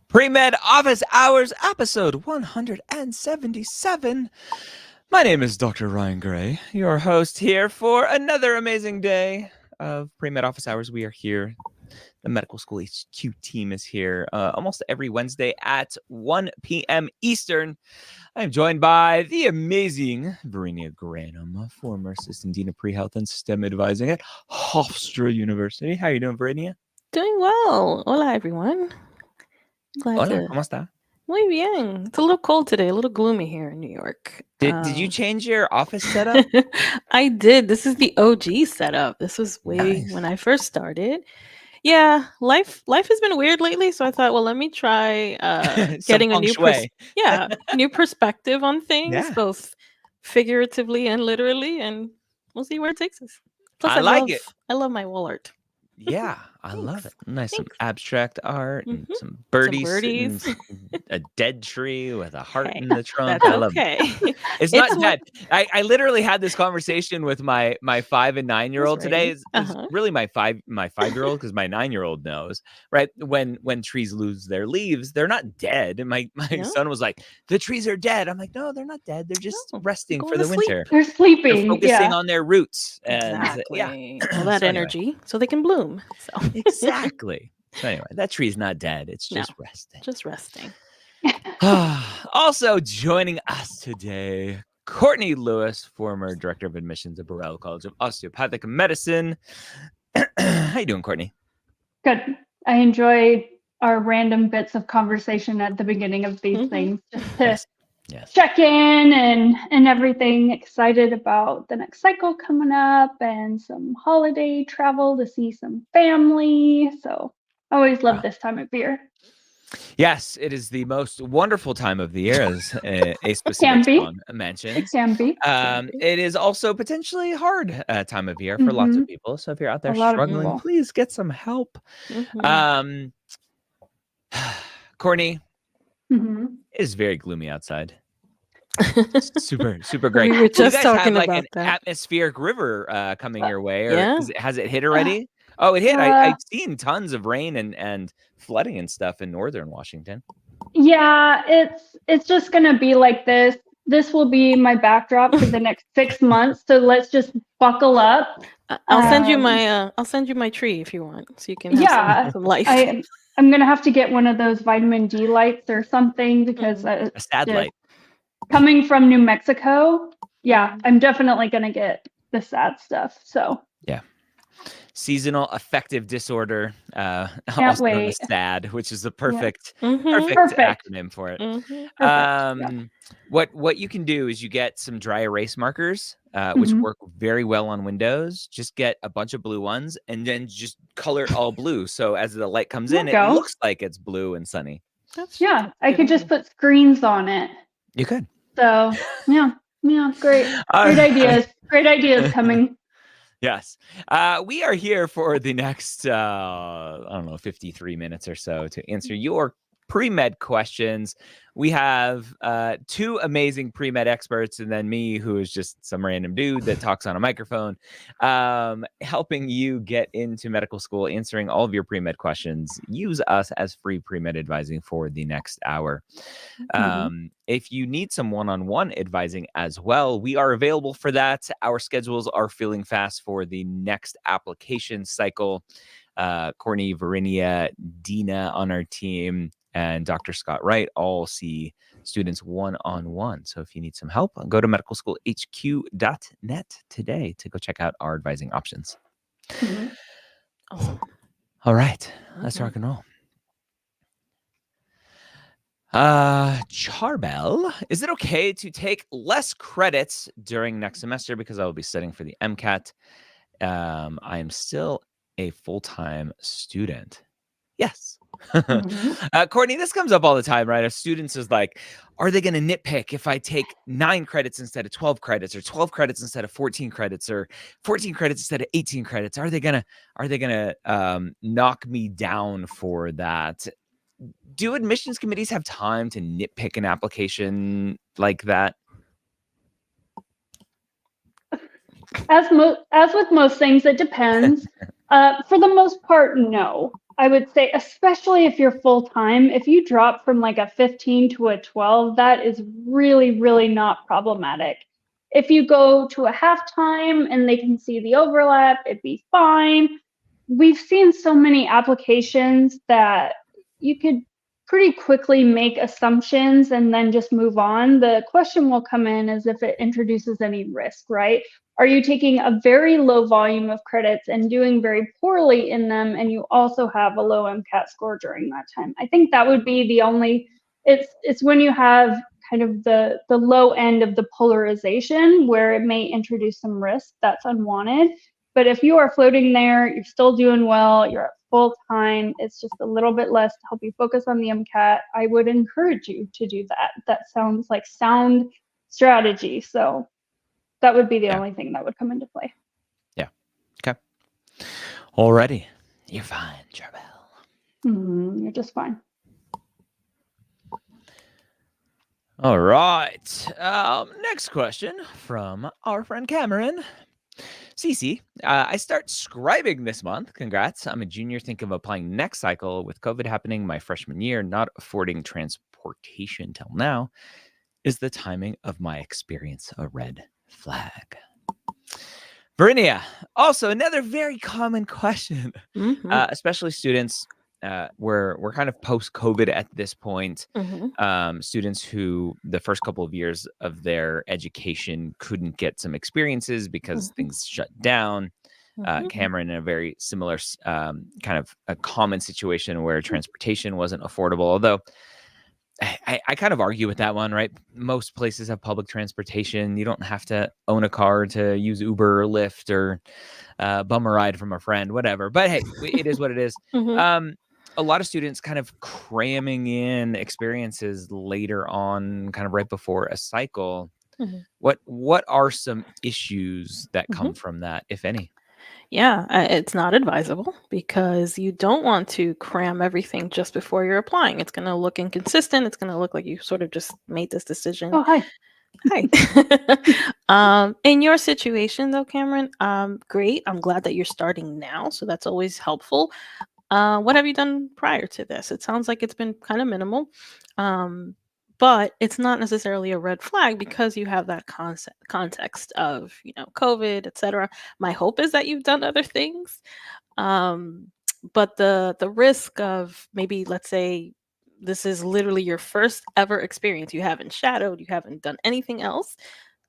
Premed Office Hours, episode 177. My name is Dr. Ryan Gray, your host here for another amazing day of Premed Office Hours. We are here. The Medical School HQ team is here almost every Wednesday at 1 p.m. Eastern. I'm joined by the amazing Verinia Granum, former Assistant Dean of Pre-Health and STEM Advising at Hofstra University. How are you doing, Verinia? Doing well. Hola, everyone. Hola, ¿cómo está? Muy bien. It's a little cold today, a little gloomy here in New York. Did you change your office setup? I did. This is the OG setup. This was Nice. when I first started. Yeah, life has been weird lately, so I thought, well, let me try getting a new new perspective on things, both figuratively and literally, and we'll see where it takes us. Plus, I love my wall art. Yeah, I love it. Nice, some abstract art and some birdies. And a dead tree with a heart in the trunk. I love it. It's not dead. I literally had this conversation with my 5 and 9-year-old today. It's really my 5-year-old, because my 9-year-old knows, right? When trees lose their leaves, they're not dead. And my son was like, the trees are dead. I'm like, no, they're not dead. They're just resting for the winter. They're sleeping. They're focusing on their roots. And all that energy so they can bloom. So. Exactly. So anyway, that tree's not dead. It's just resting. Just resting. Also joining us today, Courtney Lewis, former director of admissions at Burrell College of Osteopathic Medicine. How you doing, Courtney? Good. I enjoy our random bits of conversation at the beginning of these things, just to check in and everything. Excited about the next cycle coming up and some holiday travel to see some family. So I always love this time of year. Yes, it is the most wonderful time of the year, as a specific song mentions. It can be. It is also potentially a hard time of year for lots of people. So if you're out there struggling, please get some help. Courtney, it is very gloomy outside. Super great. We were just talking have, about an atmospheric river coming your way, or has it hit already? Oh, it hit. I've seen tons of rain and flooding and stuff in northern Washington. Yeah, it's just gonna be like this. This will be my backdrop for the next 6 months. So let's just buckle up. I'll send you my tree if you want, so you can have some life. I'm gonna have to get one of those vitamin D lights or something, because a sad light. Coming from New Mexico, I'm definitely gonna get the sad stuff. So seasonal affective disorder, also known as SAD, which is the perfect acronym for it. What you can do is you get some dry erase markers, which work very well on Windows. Just get a bunch of blue ones and then just color it all blue. So as the light comes in, it looks like it's blue and sunny. I could just put screens on it. You could. So great ideas. Great ideas coming. Yes. We are here for the next, 53 minutes or so to answer your pre-med questions. We have 2 amazing pre-med experts, and then me, who is just some random dude that talks on a microphone, helping you get into medical school, answering all of your pre-med questions. Use us as free pre-med advising for the next hour. If you need some one-on-one advising as well, we are available for that. Our schedules are filling fast for the next application cycle. Courtney, Verinia, Dina on our team, and Dr. Scott Wright all see students one-on-one. So if you need some help, go to medicalschoolhq.net today to go check out our advising options. Awesome. All right, let's rock and roll. Charbel, is it okay to take less credits during next semester because I will be studying for the MCAT? I am still a full-time student. Yes. Courtney, this comes up all the time, right? Our students is like, are they going to nitpick if I take 9 credits instead of 12 credits, or 12 credits instead of 14 credits, or 14 credits instead of 18 credits? Are they gonna knock me down for that? Do admissions committees have time to nitpick an application like that? As with most things, it depends. For the most part, no. I would say, especially if you're full-time, if you drop from like a 15 to a 12, that is really, really not problematic. If you go to a half-time and they can see the overlap, it'd be fine. We've seen so many applications that you could pretty quickly make assumptions and then just move on. The question will come in as if it introduces any risk, right? Are you taking a very low volume of credits and doing very poorly in them, and you also have a low MCAT score during that time? I think that would be the only, it's when you have kind of the low end of the polarization where it may introduce some risk that's unwanted. But if you are floating there, you're still doing well, you're at full time, it's just a little bit less to help you focus on the MCAT, I would encourage you to do that. That sounds like sound strategy. So that would be the only thing that would come into play. Yeah. Okay. Alrighty. You're fine, Charbel. You're just fine. All right. Next question from our friend Cameron. Cece, I start scribing this month. Congrats. I'm a junior, thinking of applying next cycle. With COVID happening my freshman year, not affording transportation till now. Is the timing of my experience a red flag? Verinia, also another very common question, especially students. We're kind of post-COVID at this point. Students who the first couple of years of their education couldn't get some experiences because things shut down. Cameron in a very similar kind of a common situation where transportation wasn't affordable, although I kind of argue with that one, right? Most places have public transportation. You don't have to own a car to use Uber or Lyft or bum a ride from a friend, whatever. But hey, it is what it is. A lot of students kind of cramming in experiences later on, kind of right before a cycle. What are some issues that come from that, if any? Yeah, it's not advisable because you don't want to cram everything just before you're applying. It's going to look inconsistent. It's going to look like you sort of just made this decision. Oh, hi. Hi. In your situation, though, Cameron, great. I'm glad that you're starting now. So that's always helpful. What have you done prior to this? It sounds like it's been kind of minimal. But it's not necessarily a red flag because you have that context of, COVID, etc. My hope is that you've done other things. But the risk of maybe, let's say, this is literally your first ever experience. You haven't shadowed, you haven't done anything else.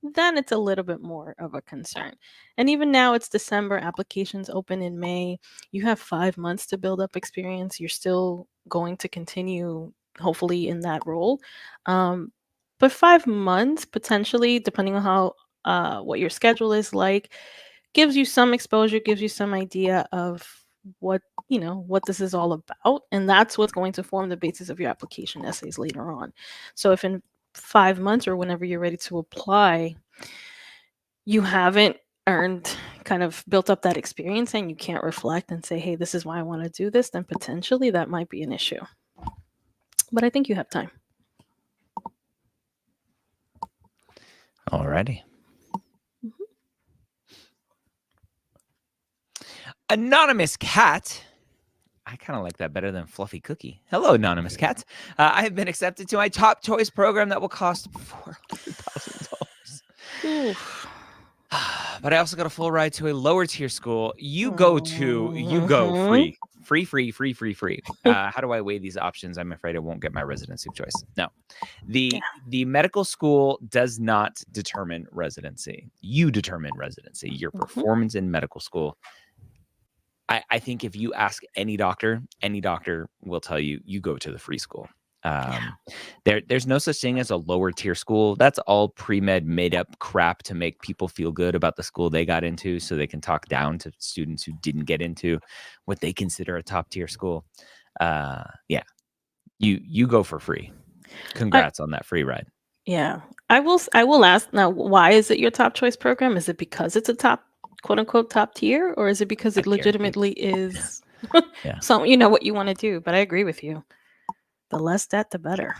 Then it's a little bit more of a concern. And even now it's December, applications open in May. You have 5 months to build up experience. You're still going to continue hopefully in that role. But 5 months potentially, depending on how what your schedule is like, gives you some exposure, gives you some idea of what this is all about. And that's what's going to form the basis of your application essays later on. So if in 5 months or whenever you're ready to apply, you haven't kind of built up that experience and you can't reflect and say, hey, this is why I want to do this, then potentially that might be an issue. But I think you have time. Alrighty. Anonymous Cat. I kind of like that better than Fluffy Cookie. Hello, Anonymous Cat. I have been accepted to my top choice program that will cost $400,000. But I also got a full ride to a lower tier school. You go free. Free. How do I weigh these options? I'm afraid I won't get my residency choice. No, the medical school does not determine residency. You determine residency. Your performance in medical school. I think if you ask any doctor will tell you go to the free school. There's no such thing as a lower tier school. That's all pre-med made up crap to make people feel good about the school they got into so they can talk down to students who didn't get into what they consider a top tier school. You go for free. Congrats on that free ride. Yeah. I will ask now, why is it your top choice program? Is it because it's a top, quote unquote, top tier, or is it because it legitimately is something, what you want to do? But I agree with you. The less debt, the better.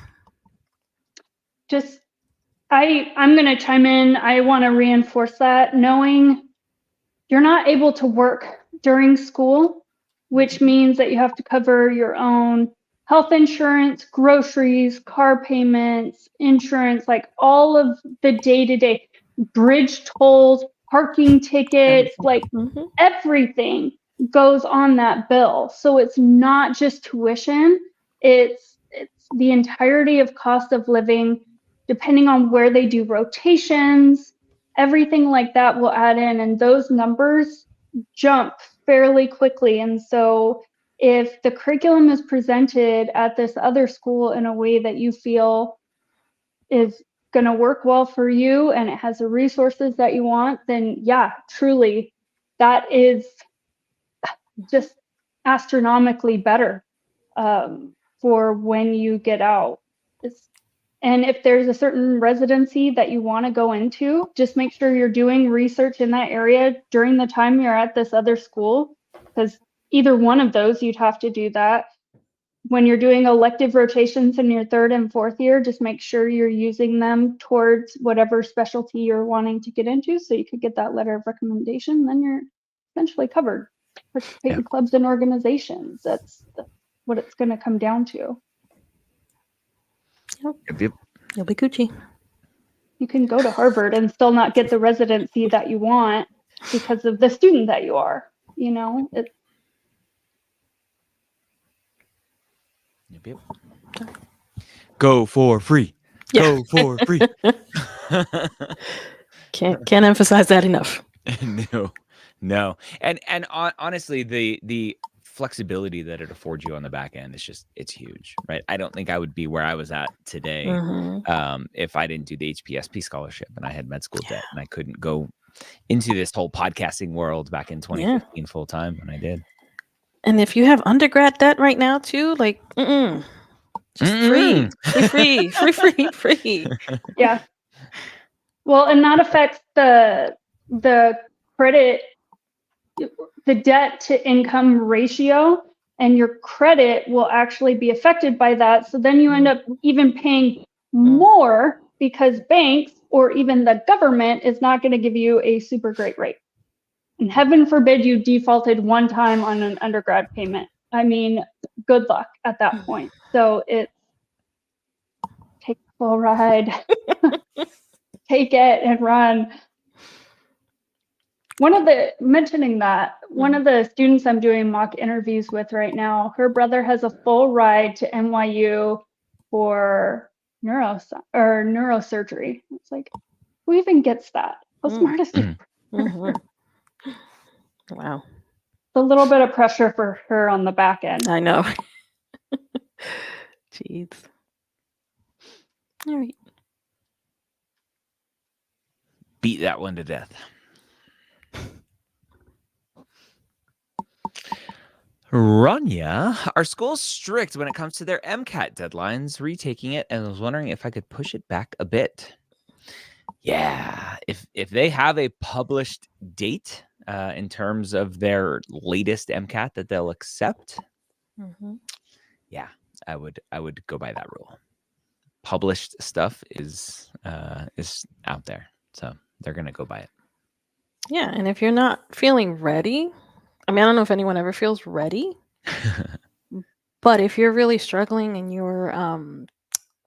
I'm going to chime in. I want to reinforce that. Knowing you're not able to work during school, which means that you have to cover your own health insurance, groceries, car payments, insurance, like all of the day-to-day bridge tolls, parking tickets, like everything goes on that bill. So it's not just tuition, it's the entirety of cost of living, depending on where they do rotations, everything like that will add in, and those numbers jump fairly quickly. And so if the curriculum is presented at this other school in a way that you feel is going to work well for you and it has the resources that you want, then yeah, truly, that is just astronomically better for when you get out. And if there's a certain residency that you want to go into, just make sure you're doing research in that area during the time you're at this other school, because either one of those, you'd have to do that. When you're doing elective rotations in your 3rd and 4th year, just make sure you're using them towards whatever specialty you're wanting to get into, so you could get that letter of recommendation. Then you're essentially covered. Participate in clubs and organizations. That's what it's going to come down to. Yep. You'll be Gucci. You can go to Harvard and still not get the residency that you want because of the student that you are. You know, it's Go for free. Go for free. Can't emphasize that enough. No. And honestly, the flexibility that it affords you on the back end is just, it's huge, right? I don't think I would be where I was at today if I didn't do the HPSP scholarship and I had med school debt and I couldn't go into this whole podcasting world back in 2015 full time when I did. And if you have undergrad debt right now too, like just free. Yeah. Well, and that affects the credit, the debt to income ratio, and your credit will actually be affected by that. So then you end up even paying more because banks or even the government is not going to give you a super great rate. And heaven forbid you defaulted one time on an undergrad payment. I mean, good luck at that point. So it's take the full ride, take it and run. One of the students I'm doing mock interviews with right now, her brother has a full ride to NYU for neurosurgery. It's like, who even gets that? How smart is it? Wow. A little bit of pressure for her on the back end. I know. Jeez. All right. Beat that one to death. Rania, our school's strict when it comes to their MCAT deadlines, retaking it, and I was wondering if I could push it back a bit. Yeah, if they have a published date in terms of their latest MCAT that they'll accept, yeah, I would go by that rule. Published stuff is out there, so they're gonna go by it. Yeah, and if you're not feeling ready, I mean, I don't know if anyone ever feels ready, but if you're really struggling and your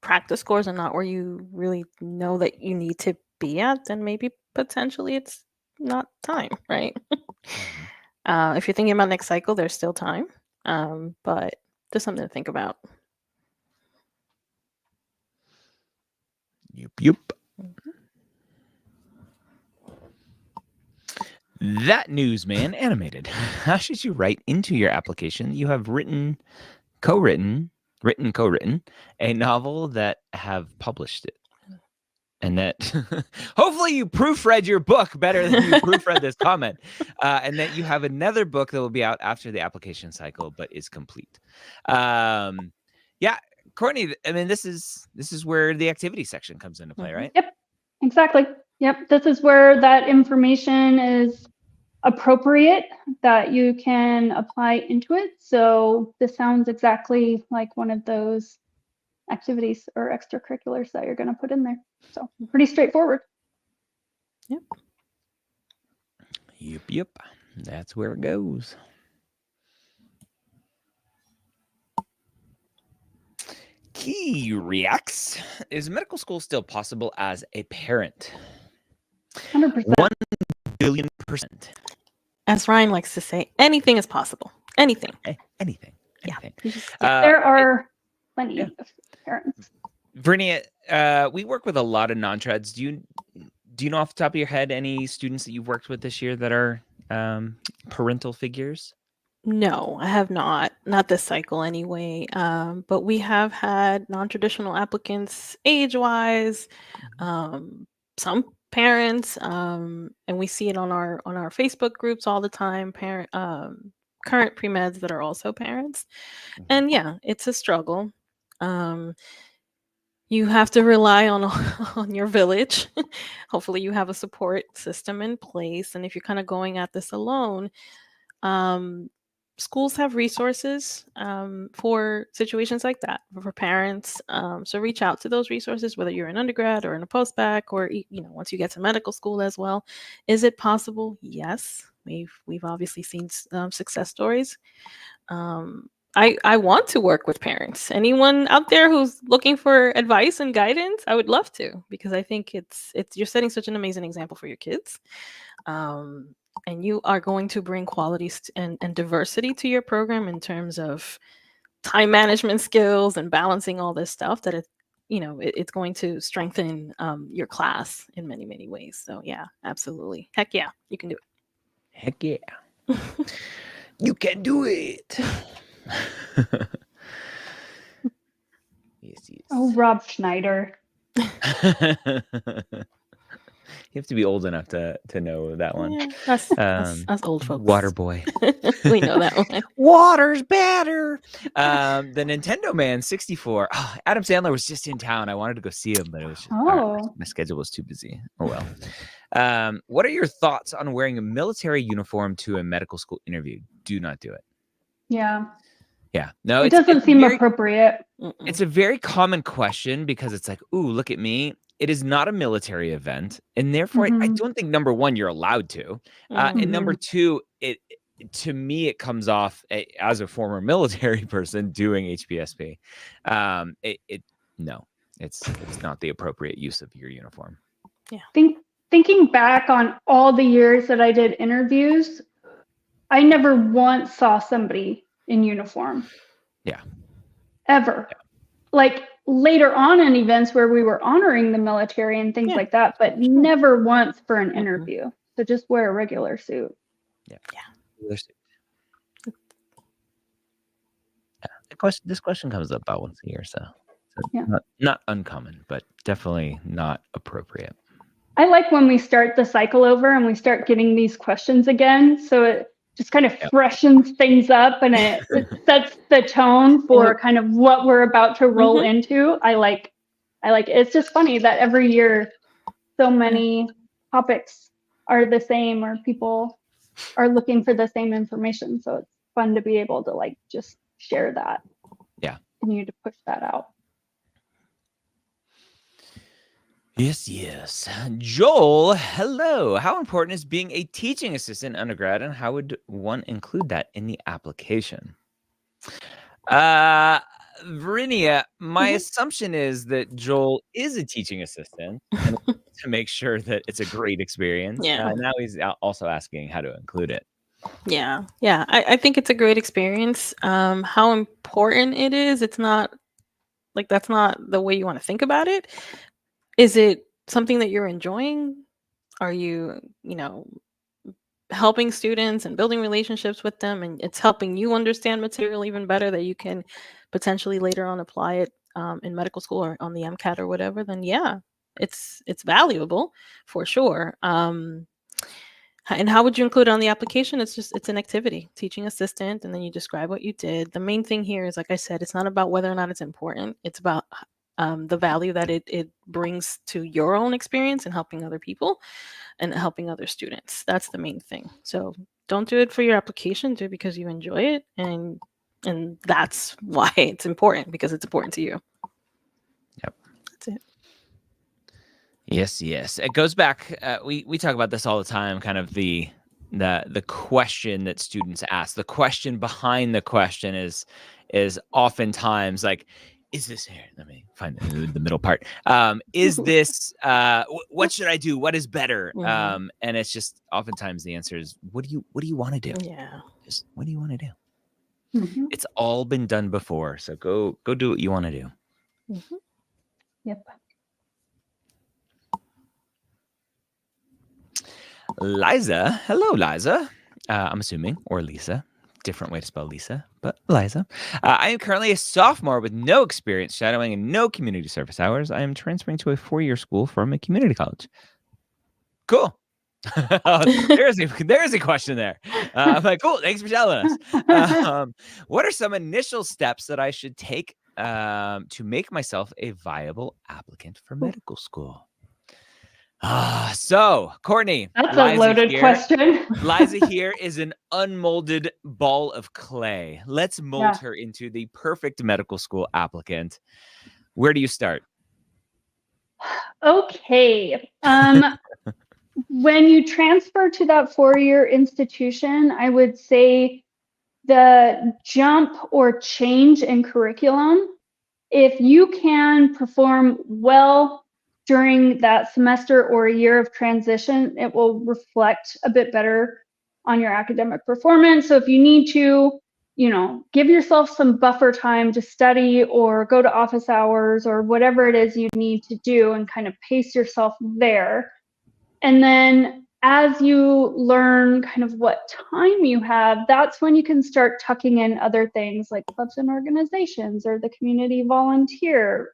practice scores are not where you really know that you need to be at, then maybe potentially it's not time, right? If you're thinking about next cycle, there's still time, but just something to think about. Yup. That newsman animated. How should you write into your application you have co-written a novel that have published it? And that hopefully you proofread your book better than you proofread this comment. And that you have another book that will be out after the application cycle, but is complete. Yeah, Courtney, I mean, this is where the activity section comes into play, right? Yep, exactly. Yep, this is where that information is appropriate that you can apply into it. So this sounds exactly like one of those activities or extracurriculars that you're going to put in there. So pretty straightforward. Yep. Yep. That's where it goes. He reacts. Is medical school still possible as a parent? 100%. 1,000,000,000%. As Ryan likes to say, anything is possible. Anything. Anything. Yeah. There are plenty of parents. Vernia, we work with a lot of non-treds. Do you know off the top of your head any students that you've worked with this year that are parental figures? No, I have not. Not this cycle anyway. But we have had non-traditional applicants age-wise, some parents, and we see it on our Facebook groups all the time, current pre-meds that are also parents. And yeah, it's a struggle. You have to rely on on your village. Hopefully you have a support system in place. And if you're kind of going at this alone, schools have resources for situations like that for parents. So reach out to those resources, whether you're an undergrad or in a postbac, or once you get to medical school as well. Is it possible? Yes, we've obviously seen success stories. I want to work with parents. Anyone out there who's looking for advice and guidance, I would love to, because I think it's you're setting such an amazing example for your kids. And you are going to bring qualities and diversity to your program in terms of time management skills and balancing all this stuff that it's going to strengthen your class in many, many ways. So yeah, absolutely. Heck yeah, you can do it. Heck yeah. You can do it. Yes. Oh, Rob Schneider. You have to be old enough to know that one. Yeah, us old folks. Waterboy. We know that one. Water's better. The Nintendo Man 64. Oh, Adam Sandler was just in town. I wanted to go see him, but it was just, my schedule was too busy. Oh well. What are your thoughts on wearing a military uniform to a medical school interview? Do not do it. Yeah. Yeah. No, it doesn't seem appropriate. It's a very common question because it's like, ooh, look at me. It is not a military event, and therefore I don't think, number one, you're allowed to, and number two, to me it comes off as a former military person doing HPSP. No, it's not the appropriate use of your uniform. Yeah. Thinking back on all the years that I did interviews, I never once saw somebody in uniform. Yeah. Ever. Yeah. Like later on in events where we were honoring the military and things like that, but never once for an interview. So just wear a regular suit. Yeah. Regular suit. This question comes up about once a year, so not uncommon, but definitely not appropriate. I like when we start the cycle over and we start getting these questions again. So it just kind of freshens things up, and it sets the tone for kind of what we're about to roll into. I like it. It's just funny that every year so many topics are the same, or people are looking for the same information. So it's fun to be able to just share that. Yeah. Continue to push that out. Yes. Joel, hello. How important is being a teaching assistant undergrad, and how would one include that in the application? Verinia, my assumption is that Joel is a teaching assistant and to make sure that it's a great experience. Yeah. Now he's also asking how to include it. Yeah. I think it's a great experience. How important it is, it's not that's not the way you want to think about it. Is it something that you're enjoying? Are you, helping students and building relationships with them, and it's helping you understand material even better that you can potentially later on apply it in medical school or on the MCAT or whatever? Then yeah, it's valuable for sure. And how would you include it on the application? It's an activity, teaching assistant, and then you describe what you did. The main thing here is, like I said, it's not about whether or not it's important. It's about the value that it brings to your own experience and helping other people and helping other students. That's the main thing. So don't do it for your application, do it because you enjoy it, and that's why it's important, because it's important to you. Yep. That's it. Yes. It goes back. We talk about this all the time, kind of the question that students ask. The question behind the question is oftentimes like, is this here? Let me find the middle part. Is this what should I do? What is better? And it's just oftentimes the answer is what do you want to do? Yeah. Just what do you want to do? It's all been done before, so go do what you want to do. Yep. Liza, hello, Liza. I'm assuming, or Lisa. Different way to spell Lisa, but Liza. I am currently a sophomore with no experience shadowing and no community service hours. I am transferring to a 4-year school from a community college. Cool. There's a question there. I'm like, cool. Thanks for telling us. What are some initial steps that I should take to make myself a viable applicant for medical school? So Courtney, that's a loaded question. Liza here is an unmolded ball of clay. Let's mold her into the perfect medical school applicant. Where do you start? Okay. When you transfer to that 4-year institution, I would say the jump or change in curriculum, if you can perform well during that semester or a year of transition, it will reflect a bit better on your academic performance. So if you need to, give yourself some buffer time to study or go to office hours or whatever it is you need to do and kind of pace yourself there. And then as you learn kind of what time you have, that's when you can start tucking in other things like clubs and organizations or the community volunteer,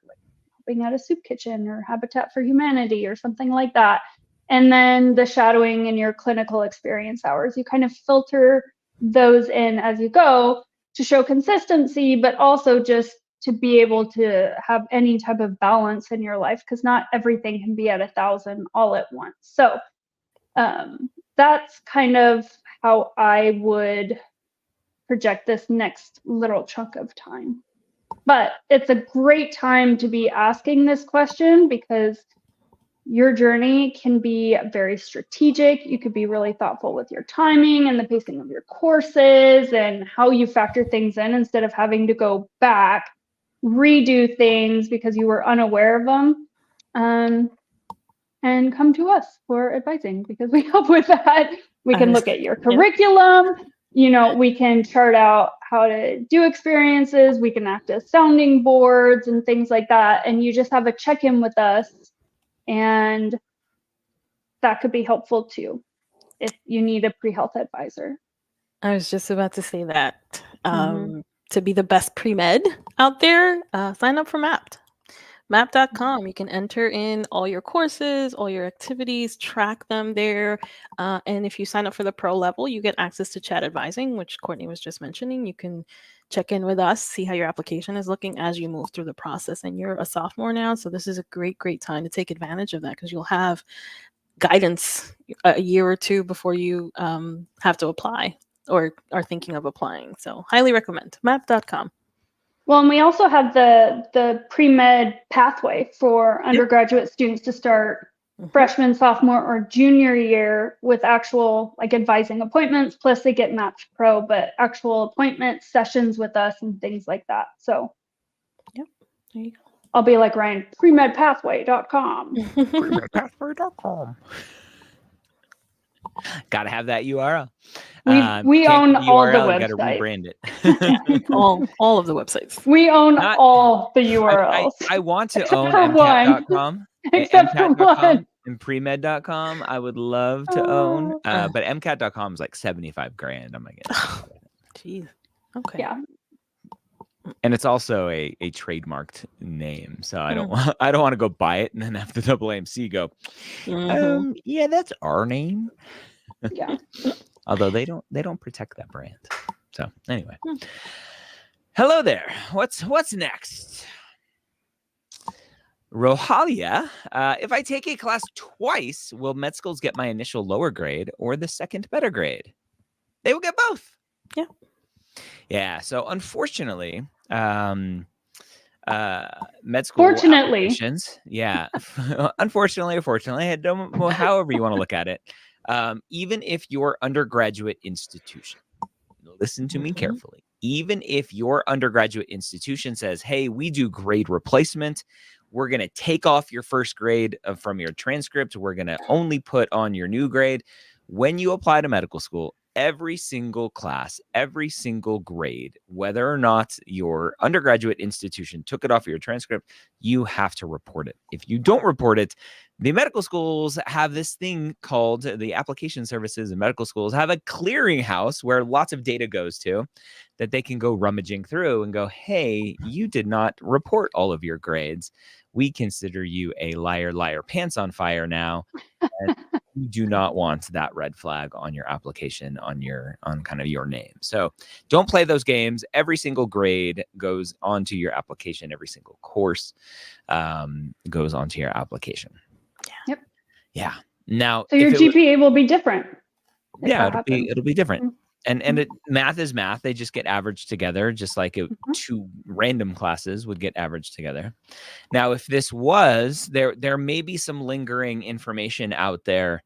at a soup kitchen or Habitat for Humanity or something like that. And then the shadowing and your clinical experience hours, you kind of filter those in as you go to show consistency, but also just to be able to have any type of balance in your life, because not everything can be at 1,000 all at once. So that's kind of how I would project this next little chunk of time. But it's a great time to be asking this question because your journey can be very strategic. You could be really thoughtful with your timing and the pacing of your courses and how you factor things in instead of having to go back, redo things because you were unaware of them, and come to us for advising because we help with that. We can look at your curriculum. We can chart out how to do experiences. We can act as sounding boards and things like that. And you just have a check-in with us. And that could be helpful too if you need a pre-health advisor. I was just about to say that. To be the best pre-med out there, sign up for MAPT. MAP.com. You can enter in all your courses, all your activities, track them there. And if you sign up for the pro level, you get access to chat advising, which Courtney was just mentioning. You can check in with us, see how your application is looking as you move through the process. And you're a sophomore now, so this is a great time to take advantage of that because you'll have guidance a year or two before you have to apply or are thinking of applying. So highly recommend MAP.com. Well, and we also have the pre-med pathway for undergraduate students to start freshman, sophomore, or junior year with actual advising appointments. Plus they get MAPT Pro, but actual appointment sessions with us and things like that. So there you go. I'll be like Ryan, premedpathway.com. Premedpathway.com. Gotta have that URL. We own all the websites. Gotta rebrand it. all of the websites. We own all the URLs. I want to own MCAT.com, MCAT.com, and Premed.com. I would love to own, but MCAT.com is like $75,000. I'm like, jeez. Okay. Yeah. And it's also a trademarked name, so I don't want to go buy it and then have the AAMC go. Yeah, that's our name. Yeah. Although they don't protect that brand. So anyway, hello there. What's next? Rohalia, if I take a class twice, will med schools get my initial lower grade or the second better grade? They will get both. Yeah. Yeah. So unfortunately, med school applications. Yeah. Unfortunately, however you want to look at it. Even if your undergraduate institution, listen to me carefully, even if your undergraduate institution says, hey, we do grade replacement, we're going to take off your first grade from your transcript, we're going to only put on your new grade. When you apply to medical school, every single class, every single grade, whether or not your undergraduate institution took it off your transcript, you have to report it. If you don't report it, the medical schools have this thing called the application services, and medical schools have a clearinghouse where lots of data goes to that they can go rummaging through and go, hey, you did not report all of your grades. We consider you a liar, liar, pants on fire now. And you do not want that red flag on your application, on kind of your name. So don't play those games. Every single grade goes onto your application. Every single course goes onto your application. Yep. Yeah. Now, so your GPA will be different. Yeah, it'll be different. Mm-hmm. And math is math. They just get averaged together, just like two random classes would get averaged together. Now, if this was, there may be some lingering information out there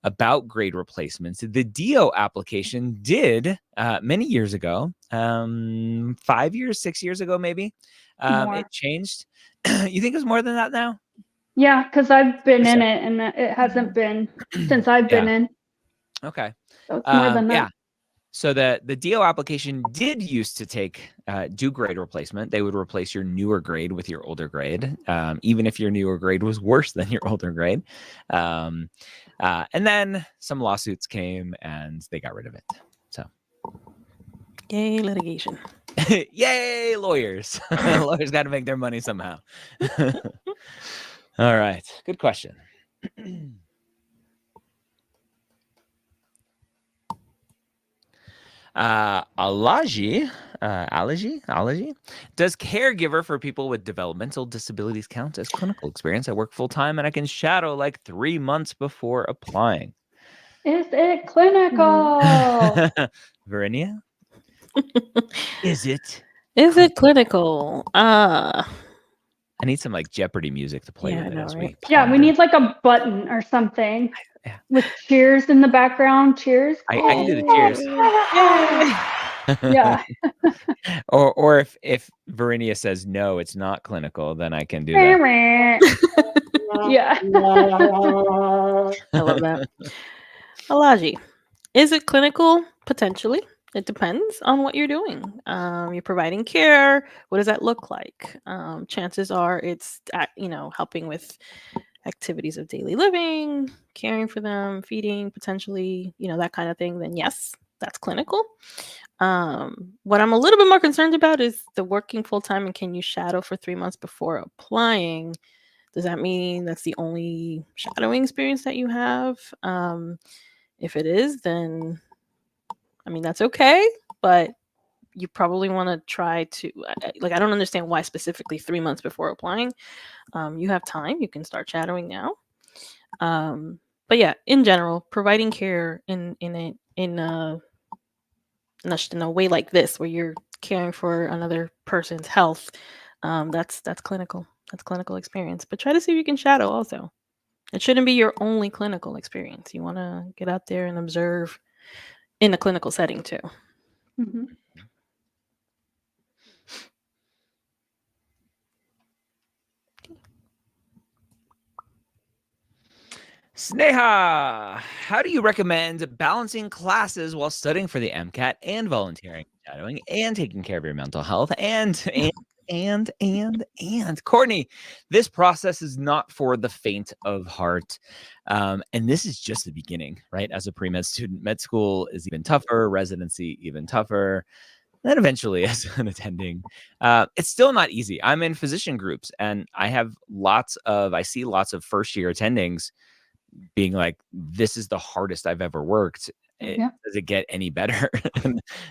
about grade replacements. The DO application did many years ago, 5 years, 6 years ago, maybe. It changed. You think it's more than that now? Yeah, because I've been in it, and it hasn't been since I've been in. Okay. So it's more than that. Yeah. So the DO application did used to do grade replacement. They would replace your newer grade with your older grade, even if your newer grade was worse than your older grade. And then some lawsuits came and they got rid of it. So, yay, litigation. Yay, lawyers. Lawyers got to make their money somehow. All right. Good question. Allergy. Does caregiver for people with developmental disabilities count as clinical experience? I work full time and I can shadow like 3 months before applying. Is it clinical? Verinia? Is it? Is it clinical? I need some like Jeopardy music to play with it as we ponder. Yeah, we need like a button or something with cheers in the background. Cheers. I can do the cheers. Yeah. or if Verinia says no, it's not clinical, then I can do that. Yeah. I love that. Alaji, is it clinical? Potentially. It depends on what you're doing. You're providing care. What does that look like? Chances are it's helping with activities of daily living, caring for them, feeding, potentially, that kind of thing. Then yes, that's clinical. What I'm a little bit more concerned about is the working full time and can you shadow for 3 months before applying? Does that mean that's the only shadowing experience that you have? If it is, then that's okay, but you probably want to try to, I don't understand why specifically 3 months before applying. You have time, you can start shadowing now. But yeah, in general, providing care in a way like this, where you're caring for another person's health, that's clinical. That's clinical experience. But try to see if you can shadow also. It shouldn't be your only clinical experience. You want to get out there and observe in a clinical setting too. Mm-hmm. Sneha, how do you recommend balancing classes while studying for the MCAT and volunteering, shadowing, and taking care of your mental health? And Courtney, this process is not for the faint of heart. And this is just the beginning, right? As a pre-med student, med school is even tougher, residency even tougher. Then eventually as an attending, it's still not easy. I'm in physician groups and I see lots of first year attendings being like, this is the hardest I've ever worked. Does it get any better?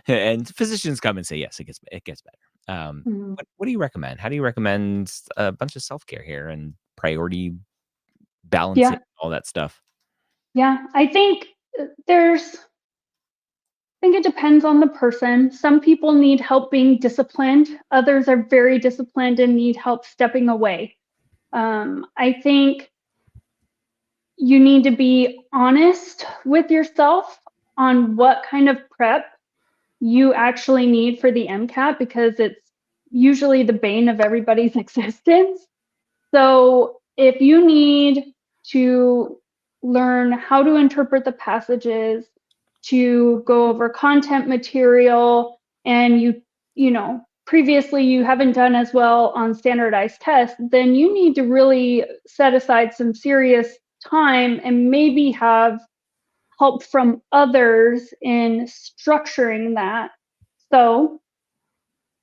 and physicians come and say, yes, it gets better. What do you recommend? How do you recommend a bunch of self-care here and priority balancing, all that stuff? Yeah, I think it depends on the person. Some people need help being disciplined. Others are very disciplined and need help stepping away. I think you need to be honest with yourself on what kind of prep you actually need for the MCAT, because it's usually the bane of everybody's existence. So if you need to learn how to interpret the passages, to go over content material, and you know, previously you haven't done as well on standardized tests, then you need to really set aside some serious time and maybe have help from others in structuring that. So,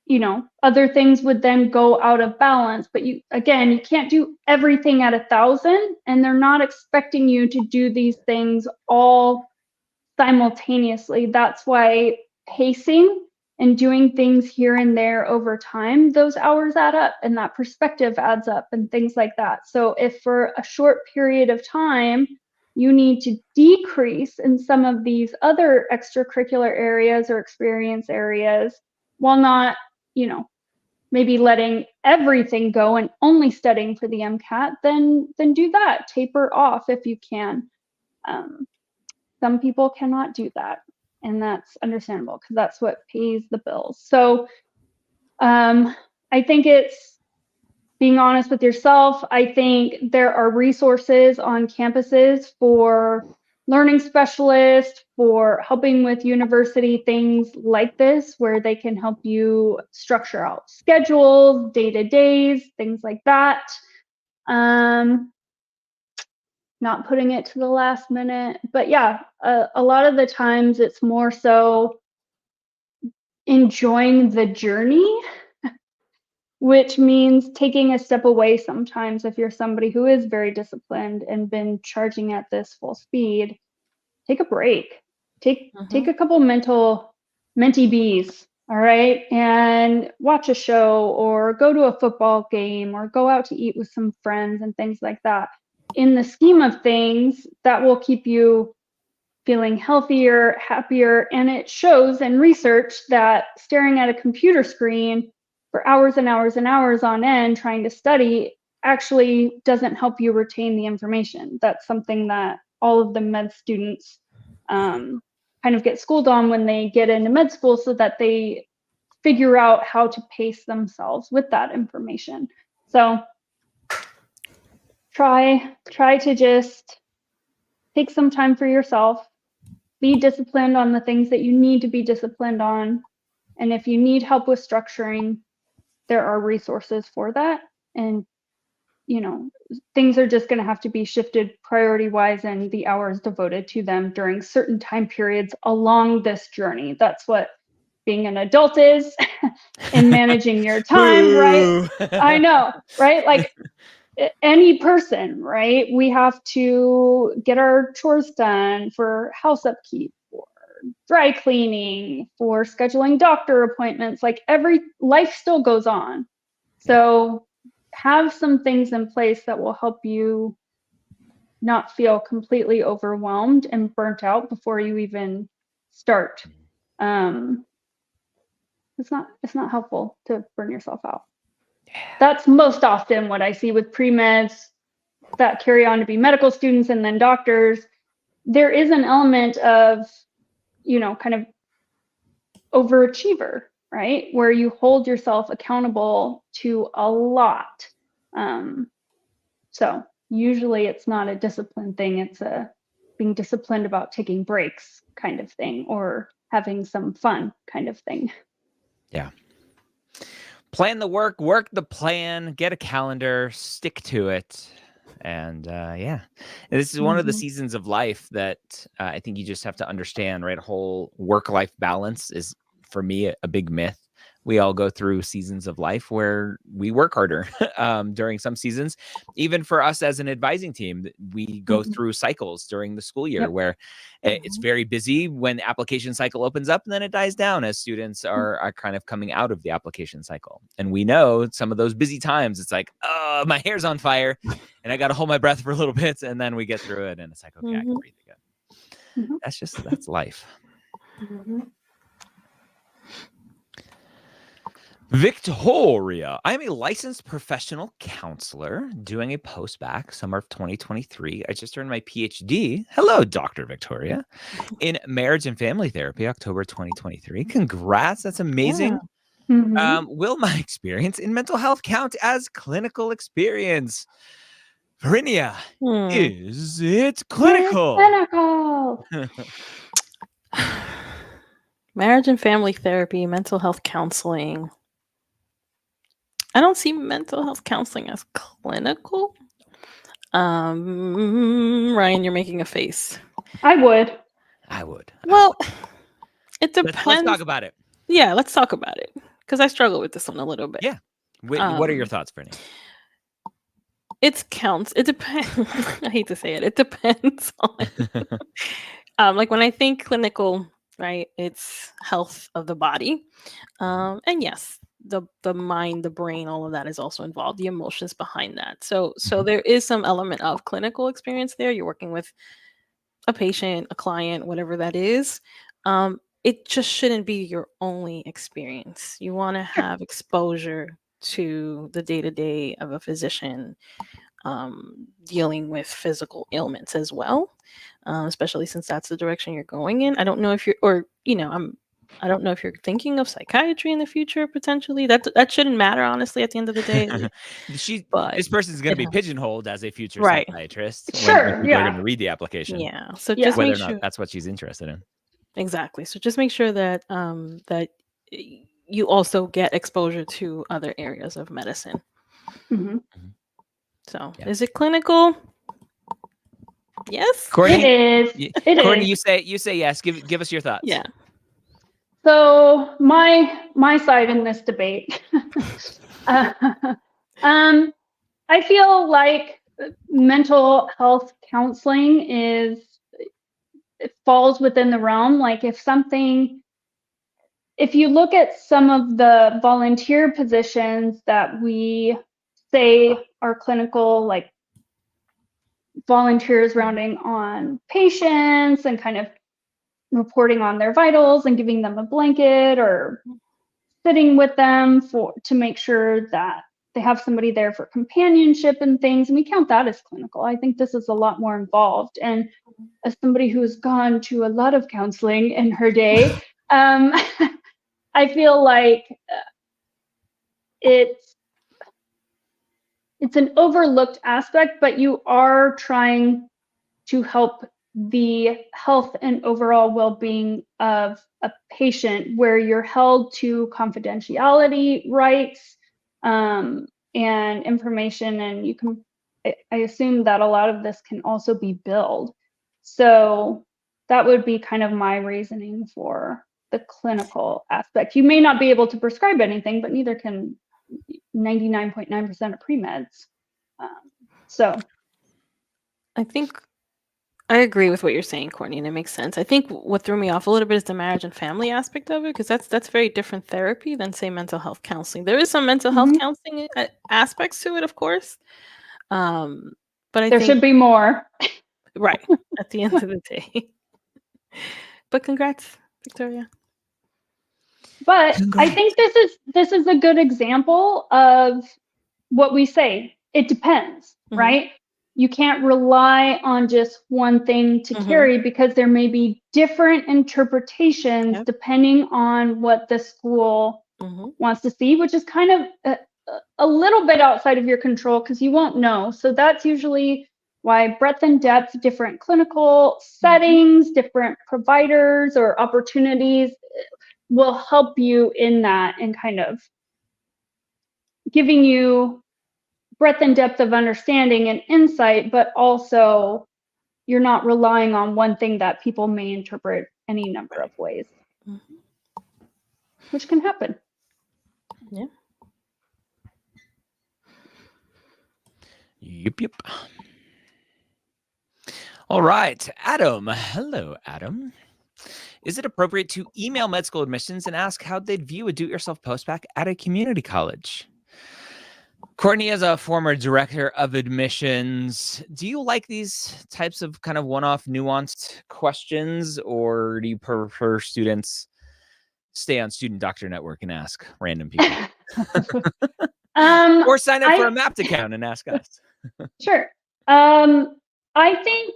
you know, other things would then go out of balance, but you can't do everything at 1,000, and they're not expecting you to do these things all simultaneously. That's why pacing and doing things here and there over time, those hours add up and that perspective adds up and things like that. So if for a short period of time, you need to decrease in some of these other extracurricular areas or experience areas, while not, you know, maybe letting everything go and only studying for the MCAT, then do that. Taper off if you can. Some people cannot do that, and that's understandable because that's what pays the bills. So I think it's being honest with yourself. I think there are resources on campuses for learning specialists, for helping with university things like this, where they can help you structure out schedules, day-to-days, things like that. Not putting it to the last minute. But yeah, a lot of the times it's more so enjoying the journey, which means taking a step away sometimes. If you're somebody who is very disciplined and been charging at this full speed, take a break. Take a couple mentee bees, all right, and watch a show or go to a football game or go out to eat with some friends and things like that. In the scheme of things, that will keep you feeling healthier, happier, and it shows in research that staring at a computer screen for hours and hours and hours on end trying to study actually doesn't help you retain the information. That's something that all of the med students kind of get schooled on when they get into med school, so that they figure out how to pace themselves with that information. So try to just take some time for yourself, be disciplined on the things that you need to be disciplined on. And if you need help with structuring, there are resources for that. And, you know, things are just going to have to be shifted priority wise and the hours devoted to them during certain time periods along this journey. That's what being an adult is in managing your time, right? I know, right? Like, any person, right? We have to get our chores done for house upkeep, for dry cleaning, for scheduling doctor appointments. Like, life still goes on. So have some things in place that will help you not feel completely overwhelmed and burnt out before you even start. It's not helpful to burn yourself out. That's most often what I see with pre-meds that carry on to be medical students and then doctors. There is an element of, you know, kind of overachiever, right? Where you hold yourself accountable to a lot. So usually it's not a discipline thing. It's a being disciplined about taking breaks kind of thing, or having some fun kind of thing. Yeah. Plan the work the plan, get a calendar, stick to it. And yeah, this is one of the seasons of life that I think you just have to understand, right? Whole work-life balance is, for me, a big myth. We all go through seasons of life where we work harder during some seasons. Even for us as an advising team, we go through cycles during the school year where it's very busy when the application cycle opens up, and then it dies down as students are kind of coming out of the application cycle. And we know some of those busy times, it's like, oh, my hair's on fire and I got to hold my breath for a little bit. And then we get through it and it's like, okay, I can breathe again. That's life. Victoria, I'm a licensed professional counselor doing a post-bac summer of 2023. I just earned my PhD. Hello, Dr. Victoria, in marriage and family therapy, October 2023. Congrats. That's amazing. Yeah. Will my experience in mental health count as clinical experience? Verinia, is it clinical? It's clinical. Marriage and family therapy, mental health counseling. I don't see mental health counseling as clinical. Ryan, you're making a face. I would. Well, it depends. Let's talk about it. Yeah, let's talk about it, because I struggle with this one a little bit. Yeah. What are your thoughts, Brittany? It depends. I hate to say it. It depends on like when I think clinical, right? It's health of the body. And yes, the mind, the brain, all of that is also involved, the emotions behind that. So there is some element of clinical experience there. You're working with a patient, a client, whatever that is. It just shouldn't be your only experience. You want to have exposure to the day-to-day of a physician dealing with physical ailments as well, especially since that's the direction you're going in. I don't know if you're, I don't know if you're thinking of psychiatry in the future potentially. That shouldn't matter, honestly, at the end of the day. This person's going to be pigeonholed as a future right. psychiatrist. Sure, when they're going to read the application. Yeah. So just whether make or sure not that's what she's interested in. Exactly. So just make sure that that you also get exposure to other areas of medicine. So is it clinical? Yes. Courtney, it is. Courtney, you say yes. Give us your thoughts. Yeah. So my side in this debate, I feel like mental health counseling it falls within the realm. Like if you look at some of the volunteer positions that we say are clinical, like volunteers rounding on patients and kind of reporting on their vitals and giving them a blanket or sitting with them to make sure that they have somebody there for companionship and things, and we count that as clinical. I think this is a lot more involved, and as somebody who's gone to a lot of counseling in her day, I feel like it's an overlooked aspect, but you are trying to help the health and overall well-being of a patient, where you're held to confidentiality rights and information, and you can, I assume that a lot of this can also be billed. So that would be kind of my reasoning for the clinical aspect. You may not be able to prescribe anything, but neither can 99.9% of pre-meds. So I think I agree with what you're saying, Courtney, and it makes sense. I think what threw me off a little bit is the marriage and family aspect of it, because that's very different therapy than, say, mental health counseling. There is some mental health counseling aspects to it, of course, but I think should be more. Right, at the end of the day. But congrats, Victoria. But I think this is a good example of what we say. It depends, right? You can't rely on just one thing to carry, because there may be different interpretations depending on what the school wants to see, which is kind of a little bit outside of your control, because you won't know. So that's usually why breadth and depth, different clinical settings, different providers or opportunities will help you in that, and kind of giving you breadth and depth of understanding and insight, but also you're not relying on one thing that people may interpret any number of ways, which can happen. Yeah. Yep. All right, Adam. Hello, Adam. Is it appropriate to email med school admissions and ask how they'd view a do-it-yourself postbac at a community college? Courtney, as a former director of admissions, do you like these types of kind of one-off nuanced questions, or do you prefer students stay on Student Doctor Network and ask random people. Or sign up for a Mapped account and ask us. Sure. I think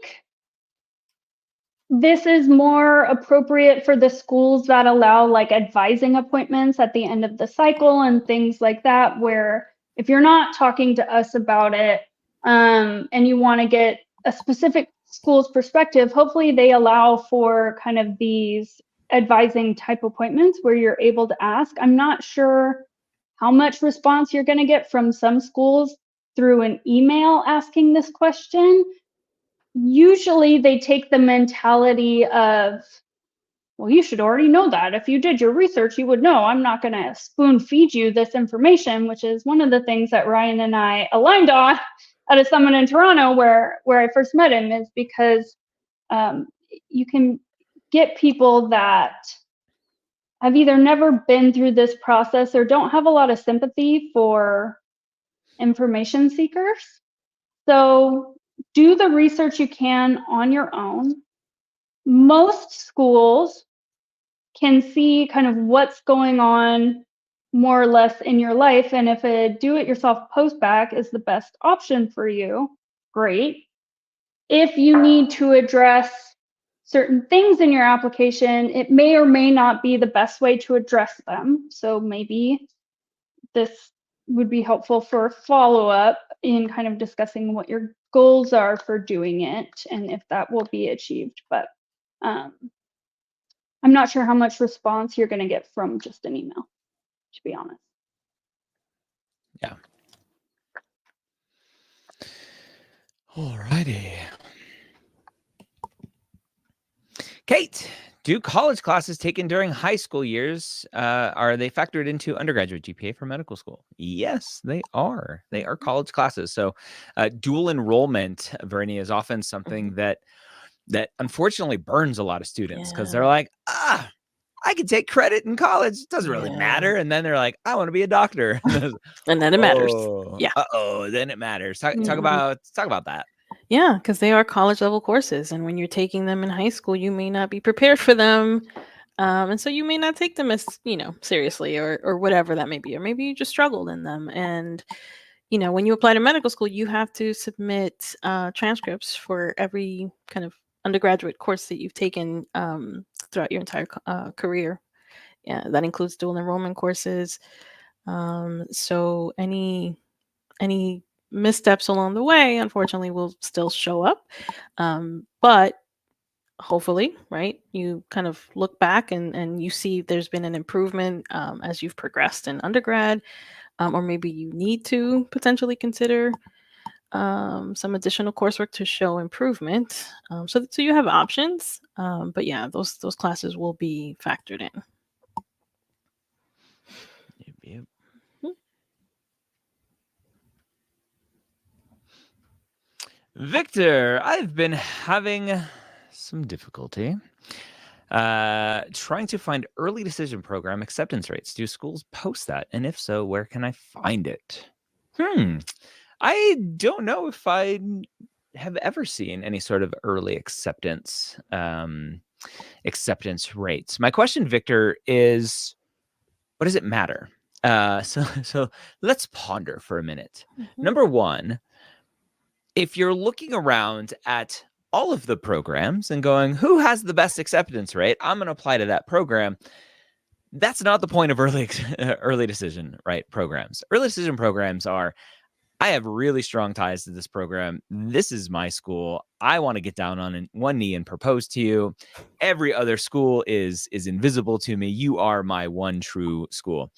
this is more appropriate for the schools that allow like advising appointments at the end of the cycle and things like that, where if you're not talking to us about it, and you want to get a specific school's perspective, hopefully they allow for kind of these advising type appointments where you're able to ask. I'm not sure how much response you're going to get from some schools through an email asking this question. Usually they take the mentality of, well, you should already know that. If you did your research, you would know. I'm not going to spoon feed you this information, which is one of the things that Ryan and I aligned on at a summit in Toronto where I first met him, is because you can get people that have either never been through this process or don't have a lot of sympathy for information seekers. So do the research you can on your own. Most schools can see kind of what's going on more or less in your life. And if a do-it-yourself postbac is the best option for you, great. If you need to address certain things in your application, it may or may not be the best way to address them. So maybe this would be helpful for follow-up in kind of discussing what your goals are for doing it and if that will be achieved. But I'm not sure how much response you're going to get from just an email, to be honest. Yeah. All righty. Kate, do college classes taken during high school years, are they factored into undergraduate GPA for medical school? Yes, they are. They are college classes. So dual enrollment, Vernie, is often something that unfortunately burns a lot of students because they're like, I can take credit in college. It doesn't really matter. And then they're like, I want to be a doctor. And then it matters. Yeah. Then it matters. Talk about that. Yeah, because they are college level courses. And when you're taking them in high school, you may not be prepared for them. And so you may not take them as, seriously or whatever that may be. Or maybe you just struggled in them. And, when you apply to medical school, you have to submit transcripts for every kind of undergraduate course that you've taken throughout your entire career. Yeah, that includes dual enrollment courses. So any missteps along the way, unfortunately, will still show up. But hopefully, right, you kind of look back and you see there's been an improvement as you've progressed in undergrad, or maybe you need to potentially consider some additional coursework to show improvement. So you have options. But yeah, those classes will be factored in. Yep. Victor, I've been having some difficulty trying to find early decision program acceptance rates. Do schools post that? And if so, where can I find it? I don't know if I have ever seen any sort of early acceptance rates. My question, Victor, is what does it matter? So let's ponder for a minute. Number one, if you're looking around at all of the programs and going, who has the best acceptance rate? I'm going to apply to that program. That's not the point of early decision, right? Programs. Early decision programs are, I have really strong ties to this program. This is my school. I want to get down on one knee and propose to you. Every other school is invisible to me. You are my one true school.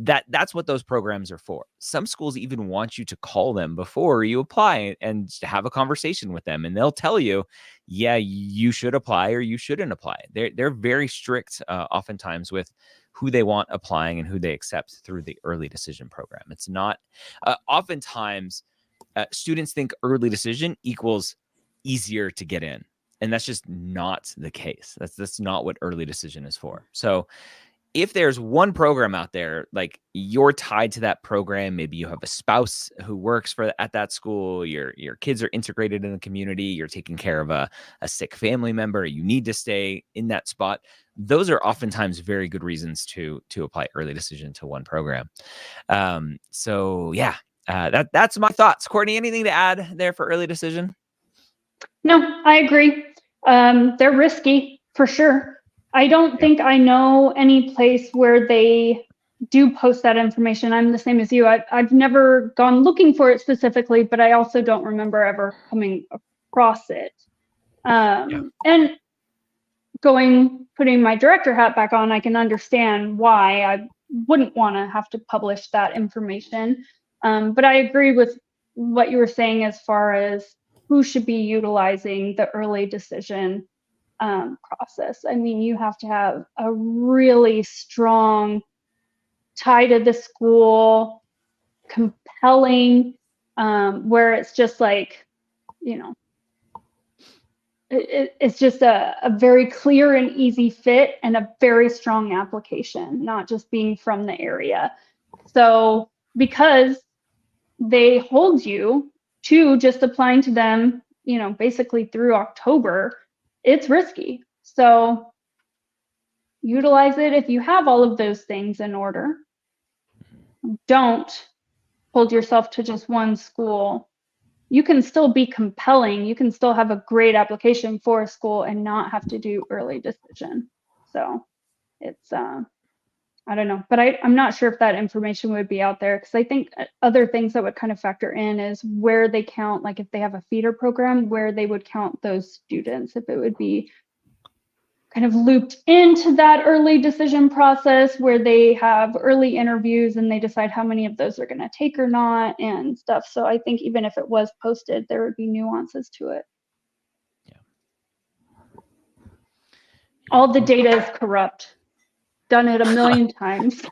That's what those programs are for. Some schools even want you to call them before you apply and have a conversation with them, and they'll tell you, yeah, you should apply or you shouldn't apply. They're very strict oftentimes with who they want applying and who they accept through the early decision program. It's not oftentimes students think early decision equals easier to get in, and that's just not the case. That's not what early decision is for. So if there's one program out there, like you're tied to that program, maybe you have a spouse who works at that school, your kids are integrated in the community, you're taking care of a sick family member, you need to stay in that spot. Those are oftentimes very good reasons to apply early decision to one program. So yeah, that's my thoughts. Courtney, anything to add there for early decision? No, I agree. They're risky for sure. I don't think I know any place where they do post that information. I'm the same as you. I've never gone looking for it specifically, but I also don't remember ever coming across it. And putting my director hat back on, I can understand why I wouldn't want to have to publish that information. But I agree with what you were saying as far as who should be utilizing the early decision process. I mean, you have to have a really strong tie to the school, compelling, where it's just like, it's just a very clear and easy fit and a very strong application, not just being from the area. So because they hold you to just applying to them, basically through October, it's risky. So utilize it if you have all of those things in order. Don't hold yourself to just one school. You can still be compelling. You can still have a great application for a school and not have to do early decision. So it's, I don't know, but I'm not sure if that information would be out there, because I think other things that would kind of factor in is where they count, like if they have a feeder program, where they would count those students, if it would be kind of looped into that early decision process where they have early interviews and they decide how many of those they're going to take or not and stuff. So I think even if it was posted, there would be nuances to it. Yeah. All the data is corrupt. Done it a million times.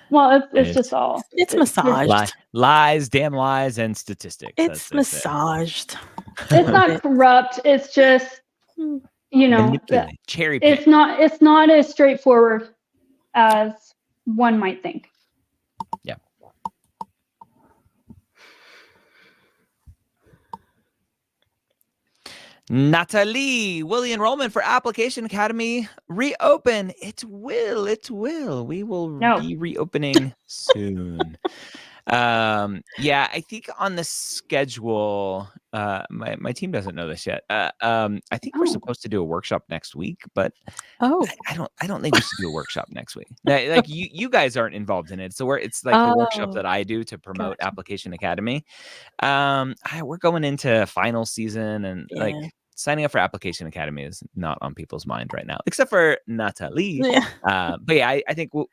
Well, it's just all. It's massaged. Lies, damn lies, and statistics. It's massaged. It's not corrupt. It's just, cherry pick. It's not as straightforward as one might think. Yeah. Natalie, will the enrollment for Application Academy reopen? It will. We will be reopening soon. Yeah, I think on the schedule, my team doesn't know this yet. I think we're supposed to do a workshop next week, but I don't think we should do a workshop next week. Like you guys aren't involved in it, so it's like the workshop that I do to promote Application Academy. We're going into final season, and like signing up for Application Academy is not on people's mind right now, except for Natalie. But yeah, I think we'll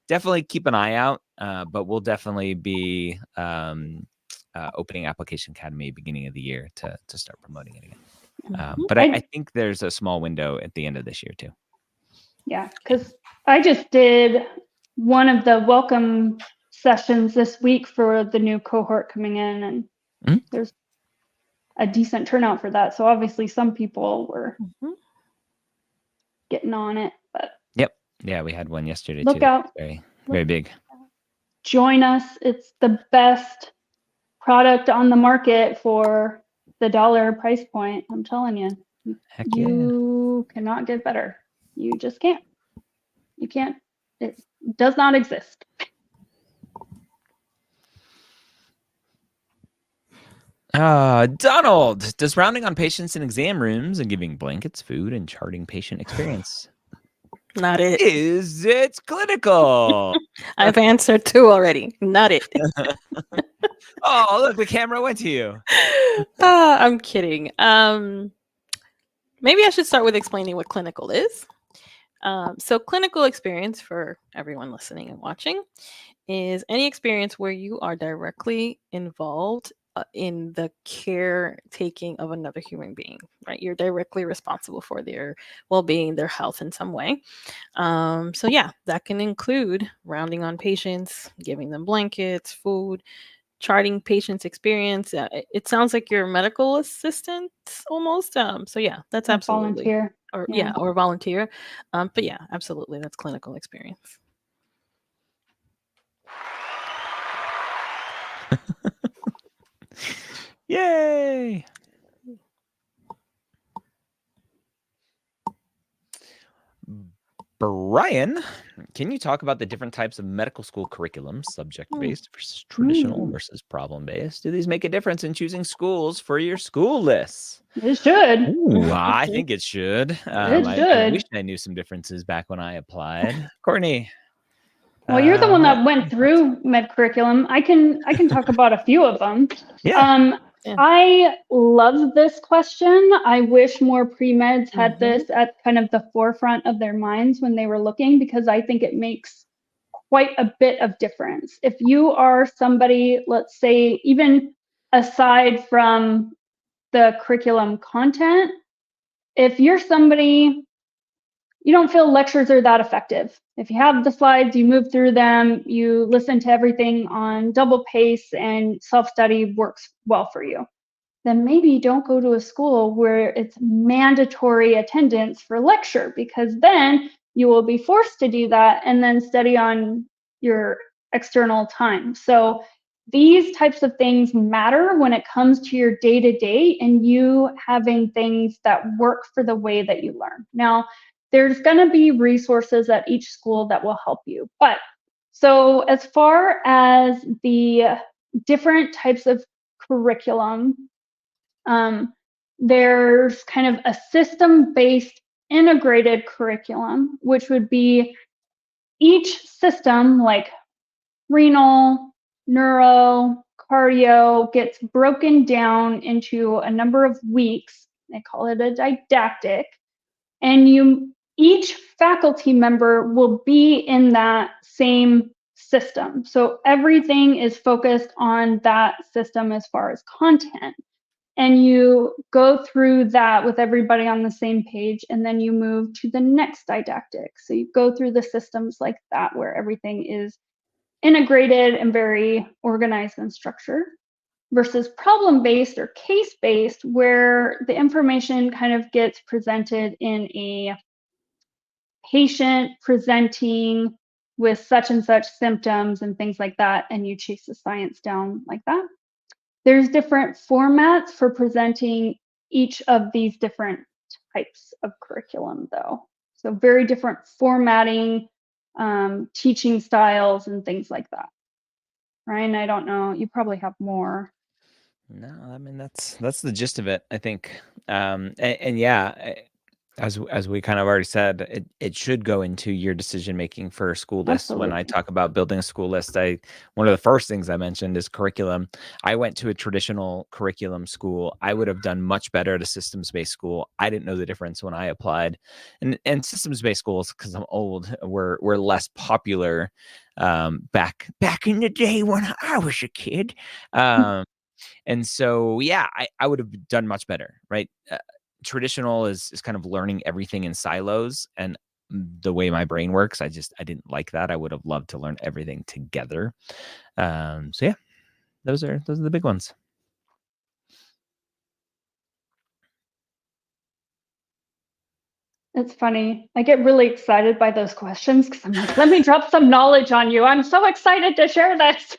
definitely keep an eye out. But we'll definitely be opening Application Academy beginning of the year to start promoting it again. But I think there's a small window at the end of this year too. Yeah, because I just did one of the welcome sessions this week for the new cohort coming in, and there's a decent turnout for that. So obviously some people were getting on it. But yeah, we had one yesterday too. Look out. Very big. Join us. It's the best product on the market for the $1 price point. I'm telling you. Heck you cannot get better. You just can't. You can't. It does not exist. Donald, does rounding on patients in exam rooms and giving blankets, food, and charting patient experience? Not it. Is it clinical? I've answered 2 already. Not it. Oh, look, the camera went to you. I'm kidding. Maybe I should start with explaining what clinical is. So clinical experience, for everyone listening and watching, is any experience where you are directly involved in the caretaking of another human being, right? You're directly responsible for their well-being, their health in some way. So yeah, that can include rounding on patients, giving them blankets, food, charting patients' experience. It sounds like you're a medical assistant almost. So yeah, that's absolutely volunteer. Or volunteer. But yeah, absolutely, that's clinical experience. Yay! Brian, can you talk about the different types of medical school curriculum, subject-based versus traditional versus problem-based? Do these make a difference in choosing schools for your school lists? It should. Ooh, I think it should. I wish I knew some differences back when I applied. Courtney. Well, you're the one that went through med curriculum. I can talk about a few of them. Yeah. I love this question. I wish more pre-meds had this at kind of the forefront of their minds when they were looking, because I think it makes quite a bit of difference. If you are somebody, let's say, even aside from the curriculum content, if you're somebody, you don't feel lectures are that effective. If you have the slides, you move through them, you listen to everything on double pace, and self-study works well for you, then maybe you don't go to a school where it's mandatory attendance for lecture, because then you will be forced to do that and then study on your external time. So these types of things matter when it comes to your day-to-day and you having things that work for the way that you learn. Now, there's going to be resources at each school that will help you. But so as far as the different types of curriculum, there's kind of a system-based integrated curriculum, which would be each system, like renal, neuro, cardio, gets broken down into a number of weeks. They call it a didactic. And each faculty member will be in that same system. So everything is focused on that system as far as content. And you go through that with everybody on the same page, and then you move to the next didactic. So you go through the systems like that, where everything is integrated and very organized and structured, versus problem-based or case-based, where the information kind of gets presented in a patient presenting with such and such symptoms and things like that, and you chase the science down like that. There's different formats for presenting each of these different types of curriculum, though. So very different formatting, teaching styles, and things like that. Ryan, I don't know. You probably have more. No, I mean, that's the gist of it, I think. And yeah, as we kind of already said, it should go into your decision making for school lists. When I talk about building a school list, one of the first things I mentioned is curriculum. I went to a traditional curriculum school. I would have done much better at a systems-based school. I didn't know the difference when I applied. And systems-based schools, because I'm old, were less popular back in the day when I was a kid. And so, yeah, I would have done much better, right? Traditional is kind of learning everything in silos, and the way my brain works, I didn't like that. I would have loved to learn everything together. So yeah, those are the big ones. It's funny. I get really excited by those questions because I'm like, let me drop some knowledge on you. I'm so excited to share this.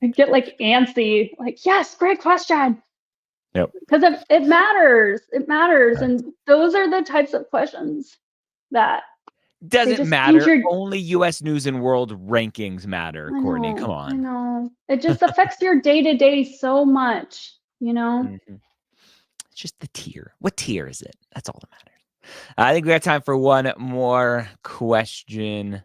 I get like antsy, like, yes, great question. Yep. Because it matters. It matters. And those are the types of questions that doesn't matter. Only U.S. News and World rankings matter, Courtney. Come on. I know. It just affects your day-to-day so much, you know? Mm-hmm. It's just the tier. What tier is it? That's all that matters. I think we got time for one more question.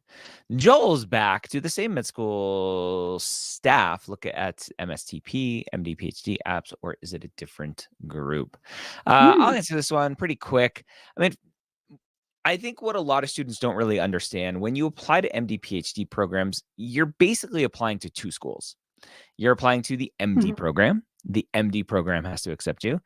Joel's back. Do the same med school staff look at MSTP, MD, PhD apps, or is it a different group? I'll answer this one pretty quick. I mean, I think what a lot of students don't really understand, when you apply to MD, PhD programs, you're basically applying to two schools. You're applying to the MD program, the MD program has to accept you,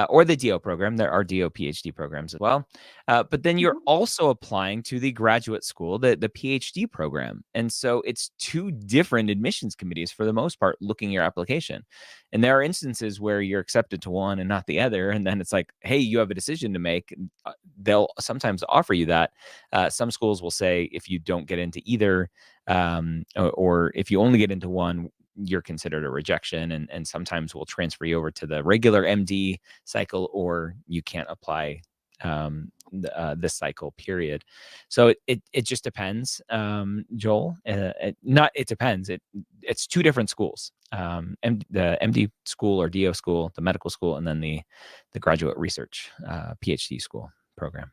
or the DO program. There are DO PhD programs as well. But then you're also applying to the graduate school, the PhD program. And so it's two different admissions committees for the most part looking at your application. And there are instances where you're accepted to one and not the other. And then it's like, hey, you have a decision to make. They'll sometimes offer you that. Some schools will say if you don't get into either, or if you only get into one, you're considered a rejection, and sometimes we'll transfer you over to the regular MD cycle, or you can't apply this cycle, period. So it just depends, Joel. It depends. It's two different schools, the MD school or DO school, the medical school, and then the graduate research PhD school program.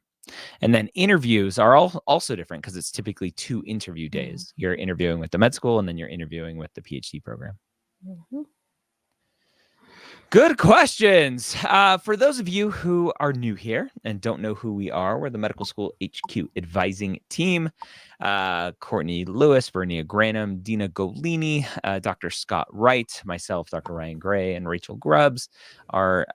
And then interviews are also different because it's typically 2 interview days. You're interviewing with the med school, and then you're interviewing with the PhD program. Good questions. For those of you who are new here and don't know who we are, we're the Medical School HQ Advising Team. Courtney Lewis, Vernia Granum, Dina Golini, Dr. Scott Wright, myself, Dr. Ryan Gray, and Rachel Grubbs are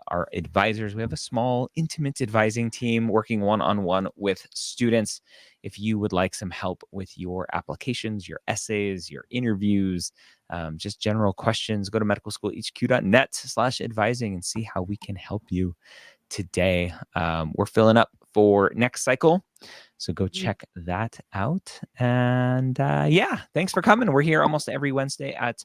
our advisors. We have a small, intimate advising team working one-on-one with students. If you would like some help with your applications, your essays, your interviews, just general questions, go to medicalschoolhq.net/advising and see how we can help you today. We're filling up for next cycle, so go check that out. And thanks for coming. We're here almost every Wednesday at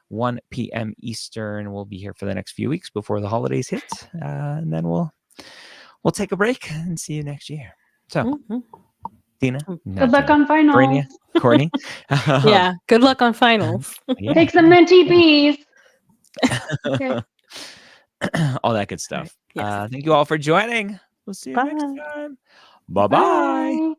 1 p.m. Eastern. We'll be here for the next few weeks before the holidays hit, and then we'll take a break and see you next year. So, Dina, good luck on finals. Brania, Courtney. Yeah, good luck on finals. Yeah. Take some Mentee Bees. Okay. All that good stuff. Right. Yes. Thank you all for joining. We'll see you next time. Bye-bye. Bye.